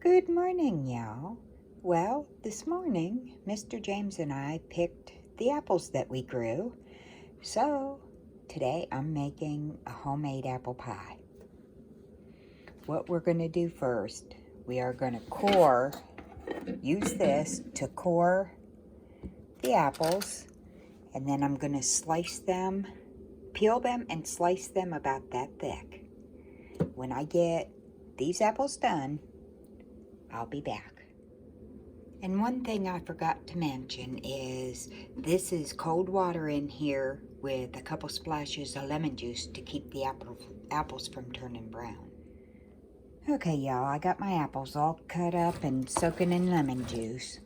Good morning, y'all. Well, this morning, Mr. James and I picked the apples that we grew. So, today I'm making a homemade apple pie. What we're going to do first, we are going to use this to core the apples. And then I'm going to slice them, peel them, and slice them about that thick. When I get these apples done, I'll be back. And one thing I forgot to mention is this is cold water in here with a couple splashes of lemon juice to keep the apples from turning brown. Okay, y'all, I got my apples all cut up and soaking in lemon juice.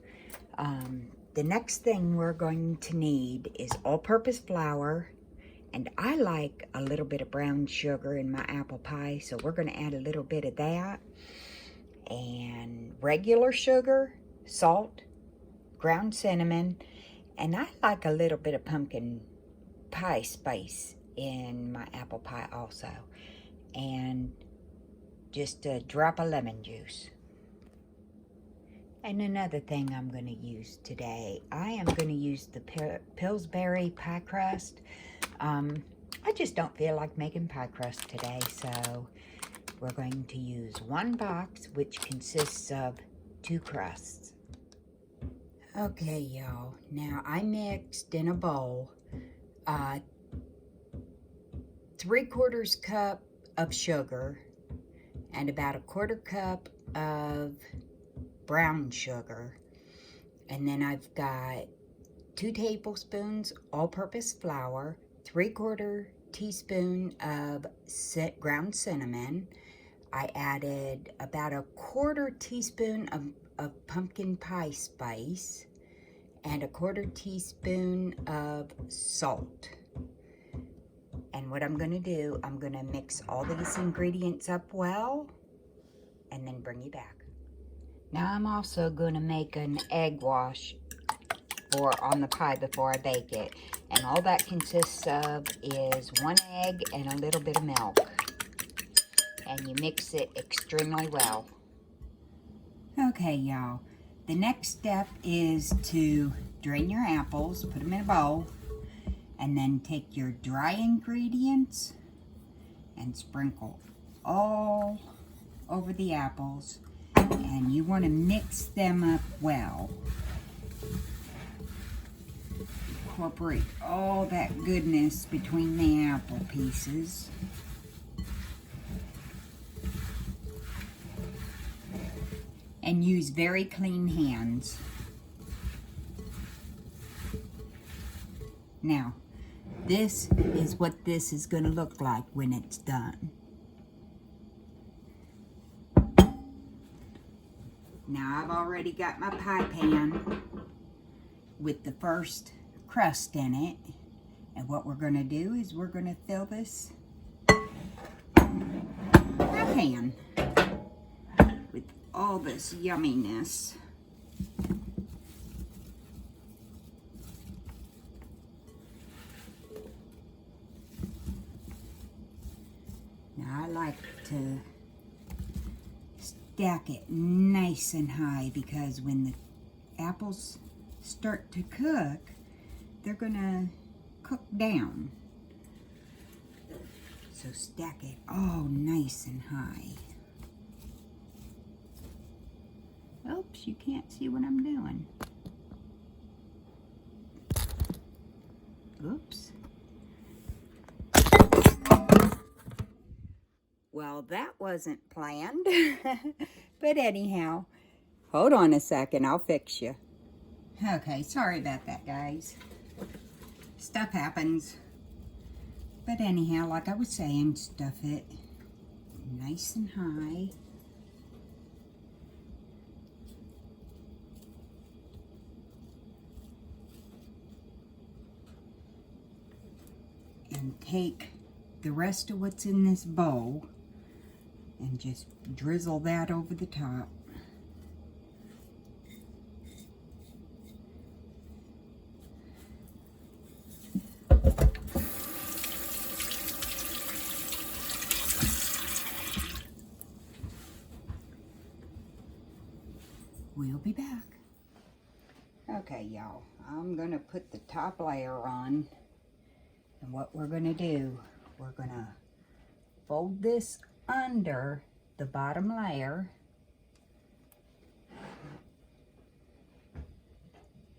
The next thing we're going to need is all-purpose flour, and I like a little bit of brown sugar in my apple pie, so we're going to add a little bit of that, and regular sugar, salt, ground cinnamon, and I like a little bit of pumpkin pie spice in my apple pie also, and just a drop of lemon juice. And another thing I'm going to use today, I am going to use the Pillsbury Pie Crust. I just don't feel like making pie crust today, so we're going to use one box, which consists of 2 crusts. Okay, y'all, now I mixed in a bowl 3/4 cup of sugar and about 1/4 cup of brown sugar, and then I've got 2 tablespoons all-purpose flour, 3/4 teaspoon of ground cinnamon. I added about 1/4 teaspoon of pumpkin pie spice and 1/4 teaspoon of salt. And what I'm going to do, I'm going to mix all these ingredients up well and then bring you back. Now I'm also going to make an egg wash on the pie before I bake it. And all that consists of is 1 egg and a little bit of milk. And you mix it extremely well. Okay, y'all. The next step is to drain your apples, put them in a bowl, and then take your dry ingredients and sprinkle all over the apples. And you want to mix them up well. Incorporate all that goodness between the apple pieces. And use very clean hands. Now, this is what this is going to look like when it's done. Now I've already got my pie pan with the first crust in it. And what we're going to do is we're going to fill this pie pan with all this yumminess. Now I like to stack it nice and high because when the apples start to cook, they're gonna cook down. So stack it all nice and high. Oops, you can't see what I'm doing. Oops. Well, that wasn't planned. But anyhow, hold on a second, I'll fix you. Okay, sorry about that, guys. Stuff happens. But anyhow, like I was saying, stuff it nice and high. And take the rest of what's in this bowl and just drizzle that over the top. Okay, y'all, I'm gonna put the top layer on, and what we're gonna do, we're gonna fold this under the bottom layer,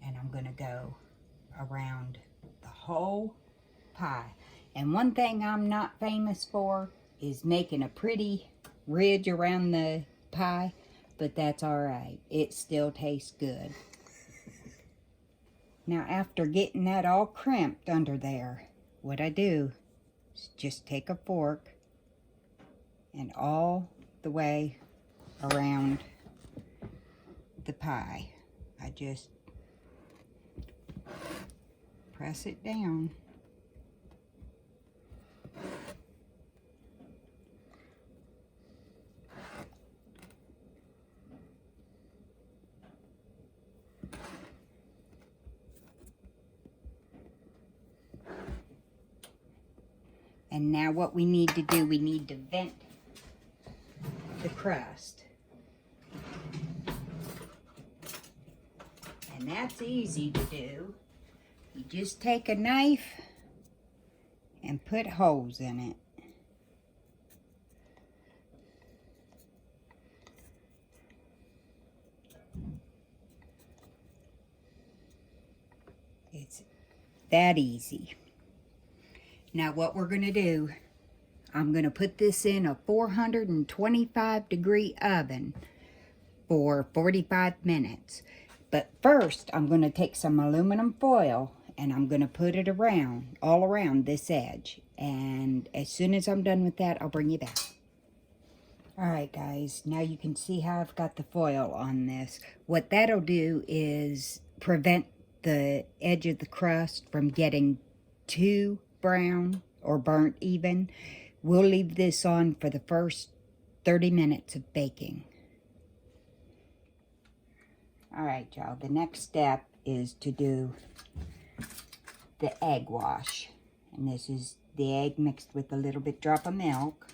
and I'm gonna go around the whole pie. And one thing I'm not famous for is making a pretty ridge around the pie, but that's all right. It still tastes good. Now, after getting that all crimped under there, what I do is just take a fork and all the way around the pie. I just press it down. And now what we need to do, we need to vent the crust. And that's easy to do. You just take a knife and put holes in it. It's that easy. Now what we're going to do, I'm going to put this in a 425 degree oven for 45 minutes. But first, I'm going to take some aluminum foil and I'm going to put it around, all around this edge. And as soon as I'm done with that, I'll bring you back. Alright guys, now you can see how I've got the foil on this. What that'll do is prevent the edge of the crust from getting too brown or burnt even. We'll leave this on for the first 30 minutes of baking. Alright y'all, the next step is to do the egg wash. And this is the egg mixed with a little bit drop of milk.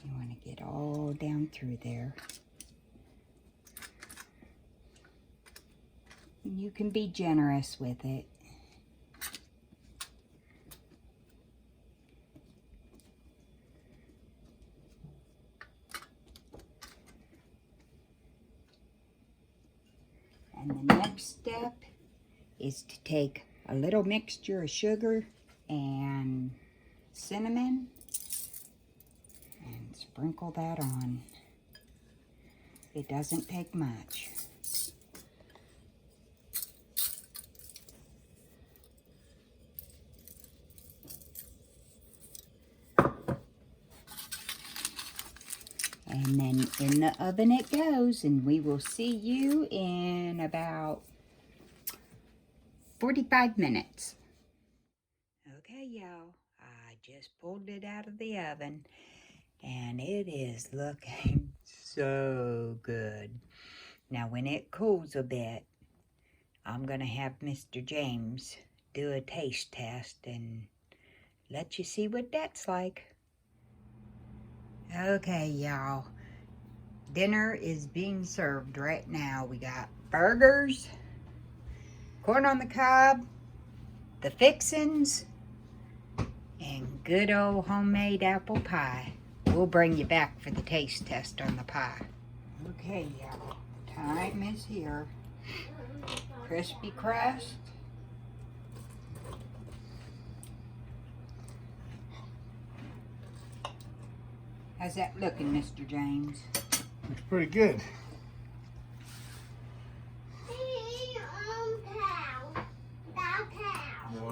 You want to get all down through there. You can be generous with it. And the next step is to take a little mixture of sugar and cinnamon and sprinkle that on. It doesn't take much. And then in the oven it goes, and we will see you in about 45 minutes. Okay, y'all, I just pulled it out of the oven, and it is looking so good. Now, when it cools a bit, I'm going to have Mr. James do a taste test and let you see what that's like. Okay, y'all, dinner is being served right now. We got burgers, corn on the cob, the fixins, and good old homemade apple pie. We'll bring you back for the taste test on the pie. Okay, y'all, time is here. Crispy crust. How's that looking, Mr. James? Looks pretty good. No.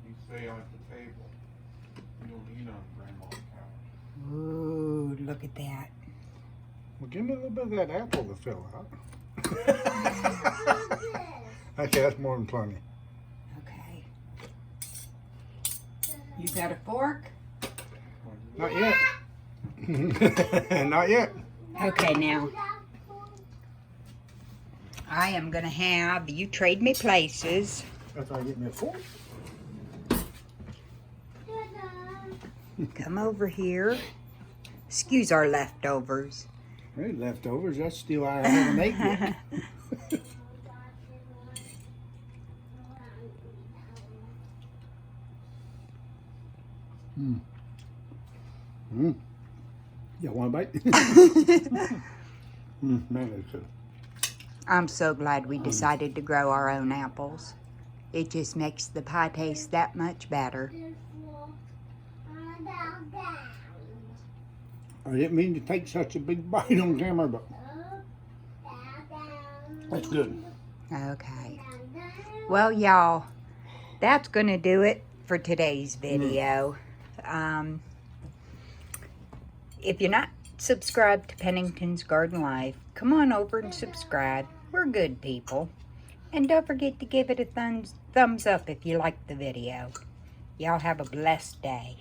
You stay on the table. You don't eat on Grandma's couch. Ooh, look at that. Well, give me a little bit of that apple to fill out. Okay, that's more than plenty. Okay. You got a fork? Not yet. Not yet. Okay, now. I am going to have you trade me places. After I get me a fork. Come over here. Excuse our leftovers. Hey, leftovers. That's still I haven't ate yet. You want a bite? Man, that's good. I'm so glad we decided to grow our own apples. It just makes the pie taste that much better. I didn't mean to take such a big bite on camera, but that's good. Okay. Well, y'all, that's going to do it for today's video. If you're not subscribed to Pennington's Garden Life, come on over and subscribe. We're good people. And don't forget to give it a thumbs up if you liked the video. Y'all have a blessed day.